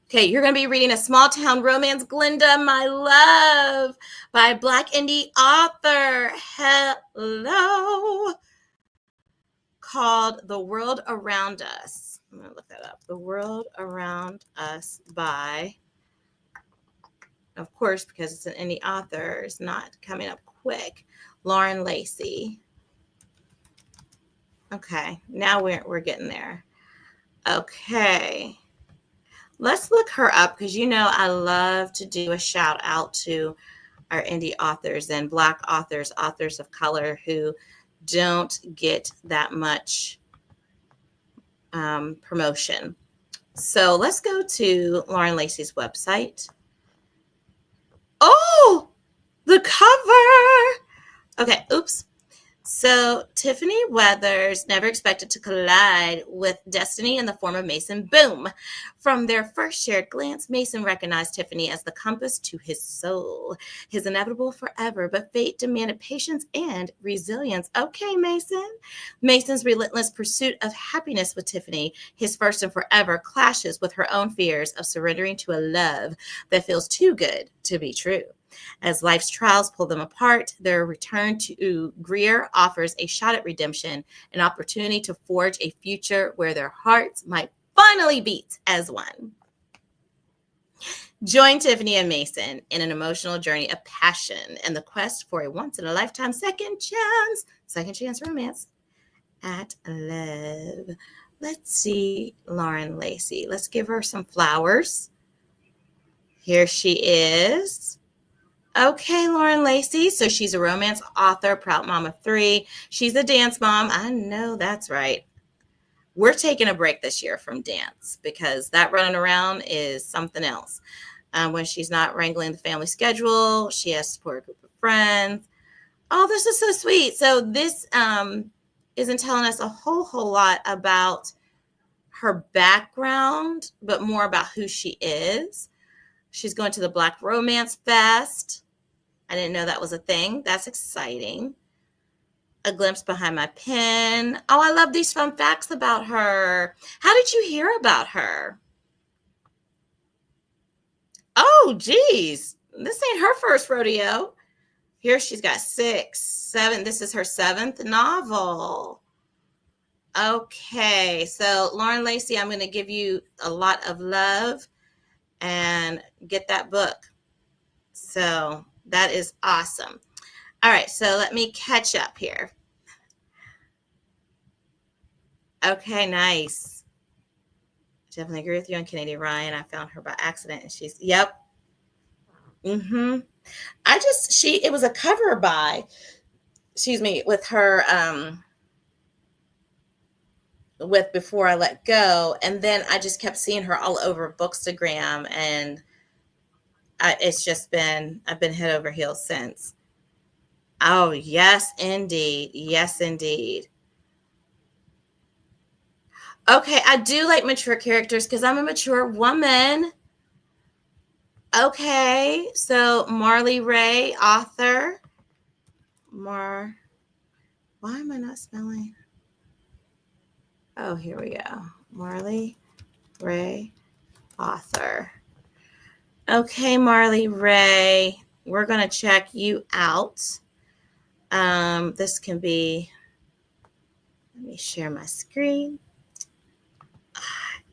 Okay, you're going to be reading A Small Town Romance, Glinda, My Love, by Black indie author. Hello. Called The World Around Us. I'm going to look that up. The World Around Us by... Of course, because it's an indie author, it's not coming up quick. Lauren Lacey. Okay, now we're getting there. Okay. Let's look her up because I love to do a shout out to our indie authors and Black authors of color who don't get that much promotion. So let's go to Lauren Lacey's website. Oh, the cover. Okay, oops. So Tiffany Weathers never expected to collide with destiny in the form of Mason Boom. From their first shared glance, Mason recognized Tiffany as the compass to his soul, his inevitable forever, but fate demanded patience and resilience. Okay, Mason. Mason's relentless pursuit of happiness with Tiffany, his first and forever, clashes with her own fears of surrendering to a love that feels too good to be true. As life's trials pull them apart, their return to Greer offers a shot at redemption, an opportunity to forge a future where their hearts might finally beat as one. Join Tiffany and Mason in an emotional journey of passion and the quest for a once-in-a-lifetime second chance romance at love. Let's see Lauren Lacey. Let's give her some flowers. Here she is. Okay, Lauren Lacey. So she's a romance author, proud mom of 3. She's a dance mom. I know that's right. We're taking a break this year from dance because that running around is something else. When she's not wrangling the family schedule, she has to support a group of friends. Oh, this is so sweet. So this isn't telling us a whole lot about her background, but more about who she is. She's going to the Black Romance Fest. I didn't know that was a thing. That's exciting. A glimpse behind my pen. Oh, I love these fun facts about her. How did you hear about her? Oh, geez. This ain't her first rodeo. Here she's got 6, 7. This is her 7th novel. Okay, so Lauren Lacey, I'm going to give you a lot of love and get that book. So that is awesome. All right, so let me catch up here. Okay, nice. Definitely agree with you on Kennedy Ryan. I found her by accident, and she's yep. Mm-hmm. It was a cover by, excuse me, with her with Before I Let Go, and then I just kept seeing her all over Bookstagram, and I've been head over heels since. Oh, yes, indeed. Yes, indeed. Okay, I do like mature characters because I'm a mature woman. Okay, so Marley Ray, author. Why am I not spelling? Oh, here we go. Marley Ray, author. Okay, Marley Ray, we're going to check you out. This can be, let me share my screen.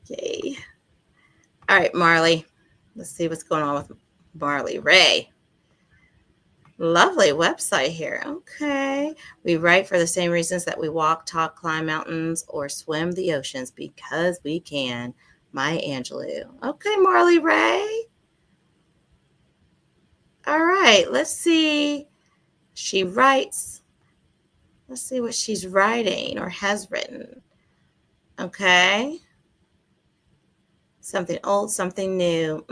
Yay. All right, Marley. Let's see what's going on with Marley Ray. Lovely website here. Okay. We write for the same reasons that we walk, talk, climb mountains, or swim the oceans, because we can. Maya Angelou. Okay, Marley Ray. All right. Let's see. She writes. Let's see what she's writing or has written. Okay. Something old, something new.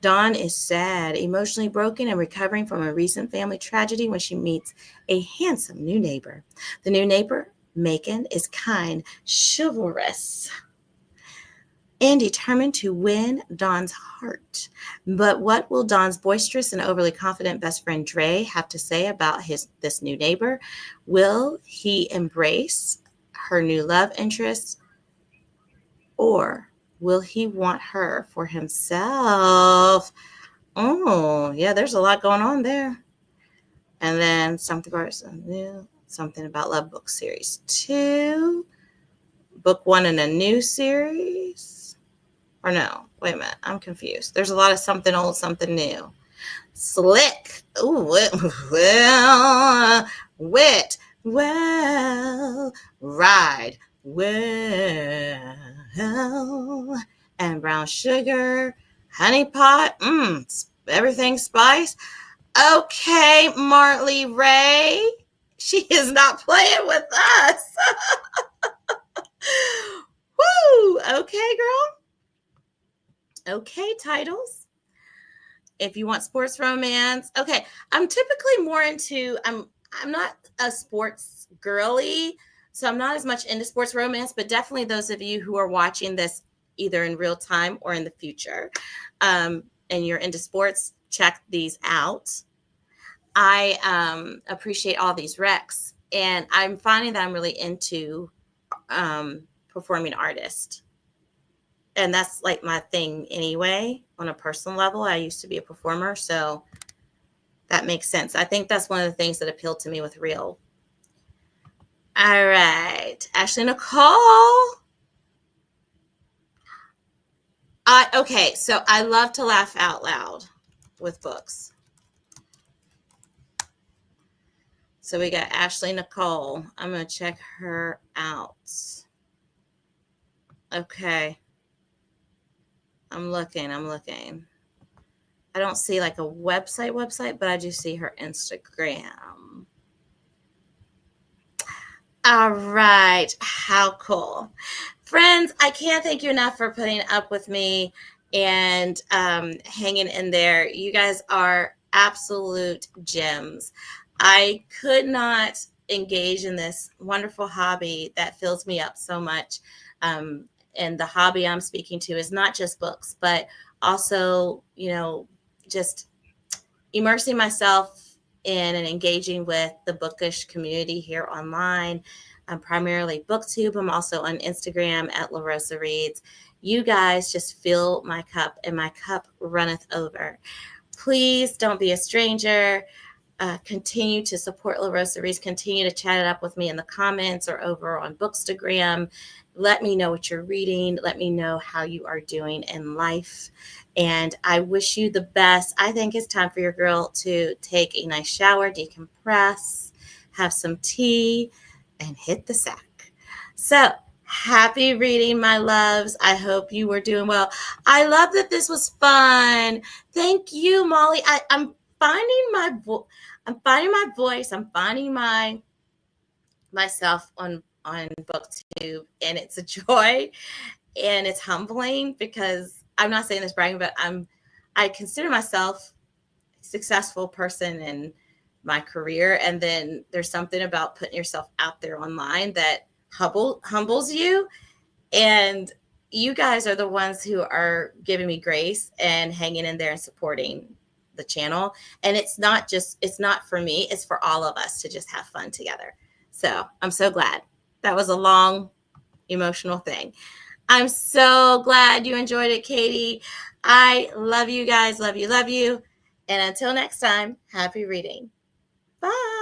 Dawn is sad, emotionally broken, and recovering from a recent family tragedy when she meets a handsome new neighbor. The new neighbor, Macon, is kind, chivalrous, and determined to win Dawn's heart. But what will Dawn's boisterous and overly confident best friend Dre have to say about this new neighbor? Will he embrace her new love interest, or will he want her for himself? Oh, yeah, there's a lot going on there. And then something about Love Book Series 2. Book 1 in a new series. Or no, wait a minute. I'm confused. There's a lot of something old, something new. Slick. Ooh, well, wit. Well, ride. Well, and brown sugar, honey pot, everything spice. Okay, Marley Ray, she is not playing with us. Woo! Okay, girl. Okay, titles. If you want sports romance, okay. I'm typically more into. I'm not a sports girly. So I'm not as much into sports romance, but definitely those of you who are watching this either in real time or in the future, and you're into sports, check these out. I appreciate all these recs, and I'm finding that I'm really into performing artist. And that's like my thing anyway, on a personal level. I used to be a performer, so that makes sense. I think that's one of the things that appealed to me with Reel. All right, Ashley Nicole. Okay, so I love to laugh out loud with books. So we got Ashley Nicole. I'm going to check her out. Okay. I'm looking. I don't see like a website, but I do see her Instagram. All right. How cool. Friends, I can't thank you enough for putting up with me and hanging in there. You guys are absolute gems. I could not engage in this wonderful hobby that fills me up so much. And the hobby I'm speaking to is not just books, but also, just immersing myself in and engaging with the bookish community here online. I'm primarily BookTube. I'm also on Instagram at LaRosa Reads. You guys just fill my cup, and my cup runneth over. Please don't be a stranger. Continue to support LaRosa Reads. Continue to chat it up with me in the comments or over on Bookstagram. Let me know what you're reading. Let me know how you are doing in life. And I wish you the best. I think it's time for your girl to take a nice shower, decompress, have some tea, and hit the sack. So Happy reading, my loves. I hope you were doing well. I love that this was fun. Thank you, Molly. I'm finding my voice. I'm finding myself on BookTube, and it's a joy and it's humbling because I'm not saying this bragging, but I consider myself a successful person in my career, and then there's something about putting yourself out there online that humbles you, and you guys are the ones who are giving me grace and hanging in there and supporting the channel. And it's not for me, it's for all of us to just have fun together. So I'm so glad. That was a long emotional thing. I'm so glad you enjoyed it, Katie. I love you guys. Love you, love you. And until next time, happy reading. Bye.